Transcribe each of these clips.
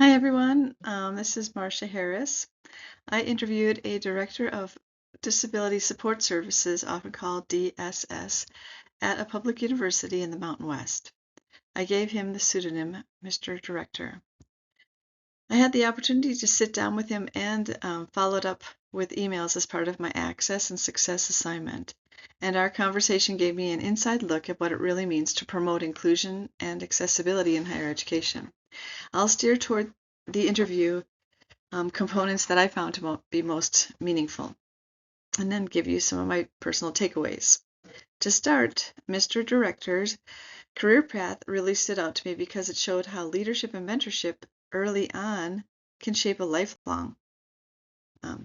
Hi everyone, this is Marsha Harris. I interviewed a director of disability support services, often called DSS, at a public university in the Mountain West. I gave him the pseudonym Mr. Director. I had the opportunity to sit down with him and followed up with emails as part of my Access and Success assignment. And our conversation gave me an inside look at what it really means to promote inclusion and accessibility in higher education. I'll steer toward the interview components that I found to be most meaningful, and then give you some of my personal takeaways. To start, Mr. Director's career path really stood out to me because it showed how leadership and mentorship early on can shape a lifelong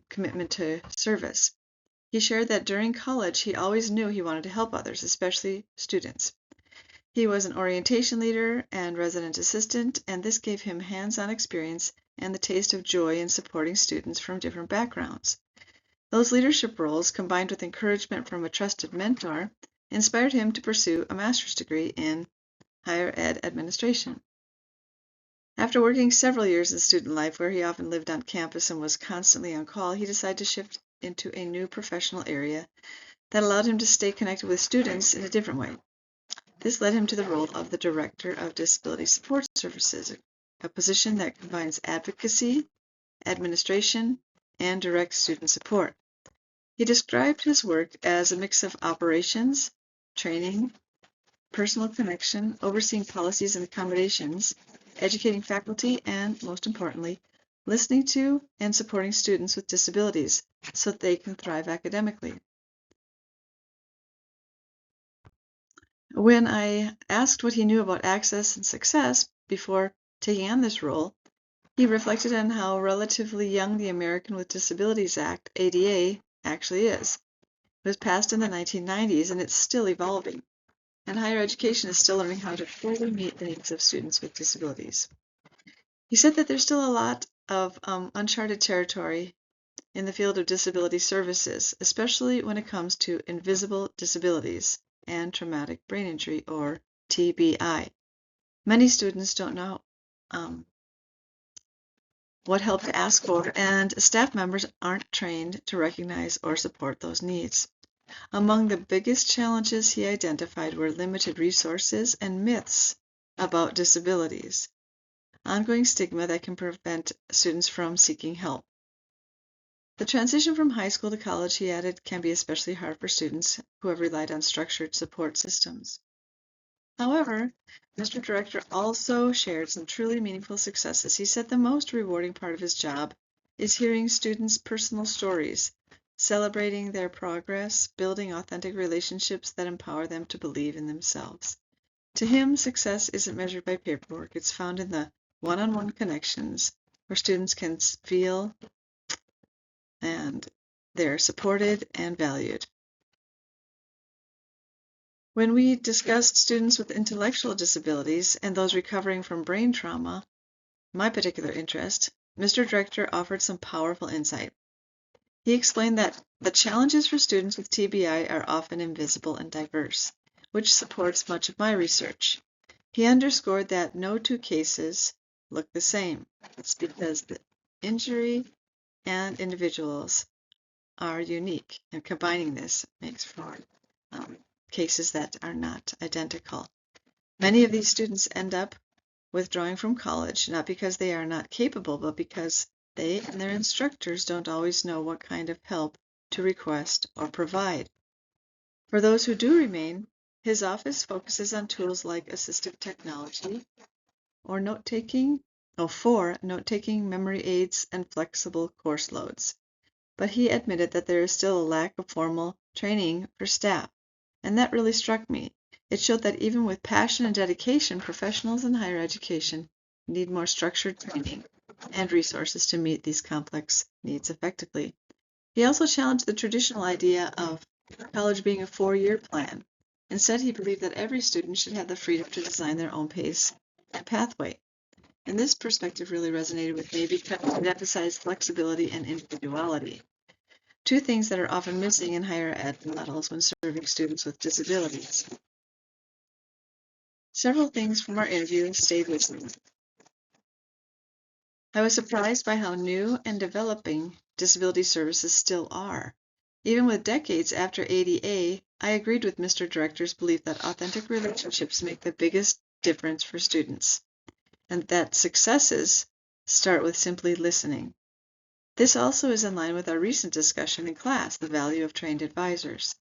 commitment to service. He shared that during college, he always knew he wanted to help others, especially students. He was an orientation leader and resident assistant, and this gave him hands-on experience and the taste of joy in supporting students from different backgrounds. Those leadership roles, combined with encouragement from a trusted mentor, inspired him to pursue a master's degree in higher ed administration. After working several years in student life, where he often lived on campus and was constantly on call, he decided to shift into a new professional area that allowed him to stay connected with students in a different way. This led him to the role of the Director of Disability Support Services, a position that combines advocacy, administration, and direct student support. He described his work as a mix of operations, training, personal connection, overseeing policies and accommodations, educating faculty, and, most importantly, listening to and supporting students with disabilities so that they can thrive academically. When I asked what he knew about access and success before taking on this role, he reflected on how relatively young the American with Disabilities Act, ADA, actually is. It was passed in the 1990s and it's still evolving, and higher education is still learning how to fully meet the needs of students with disabilities. He said that there's still a lot of uncharted territory in the field of disability services, especially when it comes to invisible disabilities and traumatic brain injury, or TBI. Many students don't know what help to ask for, and staff members aren't trained to recognize or support those needs. Among the biggest challenges he identified were limited resources and myths about disabilities, ongoing stigma that can prevent students from seeking help. The transition from high school to college, he added, can be especially hard for students who have relied on structured support systems. However, Mr. Director also shared some truly meaningful successes. He said the most rewarding part of his job is hearing students' personal stories, celebrating their progress, building authentic relationships that empower them to believe in themselves. To him, success isn't measured by paperwork. It's found in the one-on-one connections where students can feel and they're supported and valued. When we discussed students with intellectual disabilities and those recovering from brain trauma, my particular interest, Mr. Director offered some powerful insight. He explained that the challenges for students with TBI are often invisible and diverse, which supports much of my research. He underscored that no two cases look the same. It's because the injury and individuals are unique, and combining this makes for cases that are not identical. Many of these students end up withdrawing from college, not because they are not capable, but because they and their instructors don't always know what kind of help to request or provide. For those who do remain, his office focuses on tools like assistive technology or note-taking, memory aids, and flexible course loads. But he admitted that there is still a lack of formal training for staff, and that really struck me. It showed that even with passion and dedication, professionals in higher education need more structured training and resources to meet these complex needs effectively. He also challenged the traditional idea of college being a four-year plan. Instead, he believed that every student should have the freedom to design their own pace and pathway. And this perspective really resonated with me because it emphasized flexibility and individuality, two things that are often missing in higher ed models when serving students with disabilities. Several things from our interview stayed with me. I was surprised by how new and developing disability services still are. Even with decades after ADA, I agreed with Mr. Director's belief that authentic relationships make the biggest difference for students, and that successes start with simply listening. This also is in line with our recent discussion in class, the value of trained advisors.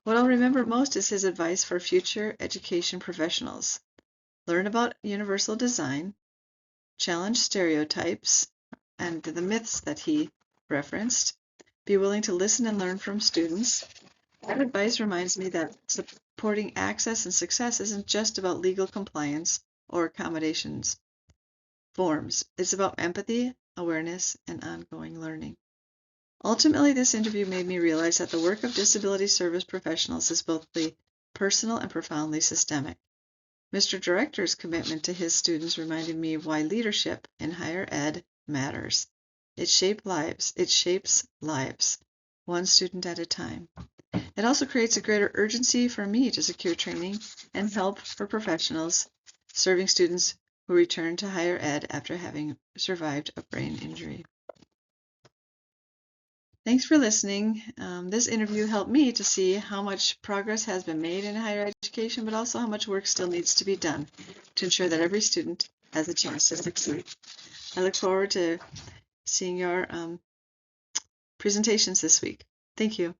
What I'll remember most is his advice for future education professionals. Learn about universal design, challenge stereotypes and the myths that he referenced, be willing to listen and learn from students. That advice reminds me that supporting access and success isn't just about legal compliance or accommodations forms. It's about empathy, awareness, and ongoing learning. Ultimately, this interview made me realize that the work of disability service professionals is both personal and profoundly systemic. Mr. Director's commitment to his students reminded me of why leadership in higher ed matters. It shapes lives, one student at a time. It also creates a greater urgency for me to secure training and help for professionals serving students who return to higher ed after having survived a brain injury. Thanks for listening. This interview helped me to see how much progress has been made in higher education, but also how much work still needs to be done to ensure that every student has a chance to succeed. I look forward to seeing your presentations this week. Thank you.